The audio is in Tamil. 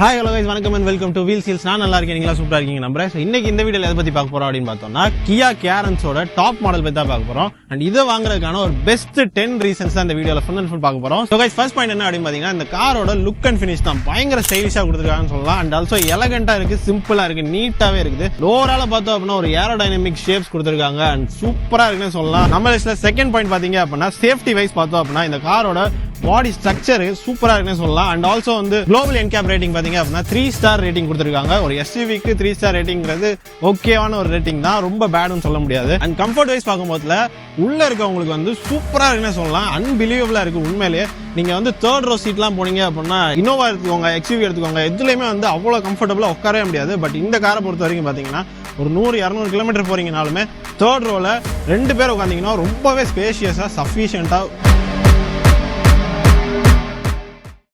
ஹாய் ஹலோ கைஸ், வணக்கம் and welcome to wheel seals. நான் நல்லா இருக்கேன், நீங்களா சூப்பரா இருக்கீங்க நம்புறேன். ஸோ இன்னைக்கு இந்த வீடியோல எதை பத்தி பார்க்க போறோம் அப்படின்னு பார்த்தோம்னா, கியா கேரன்ஸோட டாப் மாடல் பத்தி தான் பார்க்க போறோம். அண்ட் இதை வாங்குறதுக்கான ஒரு பெஸ்ட் 10 ரீசன்ஸ் தான் இந்த வீடியோல ஃபுல் அண்ட் ஃபுல் பார்க்க போறோம். ஸோ கைஸ், ஃபர்ஸ்ட் பாயிண்ட் என்ன அப்படின்னு பாத்தீங்கன்னா, இந்த காரோட லுக் அண்ட் ஃபினிஷ் தான் பயங்கர ஸ்டைலிஷா கொடுத்துருக்காங்கன்னு சொல்லலாம். அண்ட் ஆல்சோ எலகண்டா இருக்கு, சிம்பிளா இருக்கு, நீட்டாவே இருக்குது. ஓவரால பார்த்தோம் அப்படின்னா ஒரு ஏரோடைனமிக் ஷேப்ஸ் கொடுத்துருக்காங்க அண்ட் சூப்பரா இருக்குன்னு சொல்லலாம். நம்ம லிஸ்ட்ல செகண்ட் பாயிண்ட் பாத்தீங்க அப்படின்னா, சேஃப்டி வைஸ் பார்த்தோம் அப்படின்னா இந்த காரோட பாடி ஸ்ட்ரக்சர் சூப்பரா இருக்குன்னு சொல்லலாம். அண்ட் ஆல்சோ வந்து குளோபல் என்கேப் ரேட்டிங் பாத்தீங்க அப்படின்னா 3 ஸ்டார் ரேட்டிங் கொடுத்துருக்காங்க. ஒரு எஸ்யூவிக்கு 3 ஸ்டார் ரேட்டிங்கிறது ஓகேவான ஒரு ரேட்டிங் தான், ரொம்ப பேடுன்னு சொல்ல முடியாது. அண்ட் கம்ஃபர்ட் வைஸ் பார்க்கும்போதுல உள்ள இருக்கவங்களுக்கு வந்து சூப்பரா இருக்குன்னு சொல்லலாம். அன்பிலீவபிளா இருக்கு உண்மையிலேயே. நீங்க வந்து தேர்ட் ரோ சீட்லாம் போனீங்க அப்படின்னா இனோவா எடுத்துக்கோங்க, எக்ஸ்யூவி எடுத்துக்கோங்க, எதுலையுமே வந்து அவ்வளோ கம்ஃபர்டபுளா உட்காரவே முடியாது. பட் இந்த காரை பொறுத்த வரைக்கும் பாத்தீங்கன்னா ஒரு 100-200 கிலோமீட்டர் போறீங்கனாலுமே தேர்ட் ரோல 2 பேர் உட்காந்தீங்கன்னா ரொம்பவே ஸ்பேஷியஸா சஃபிஷியண்டா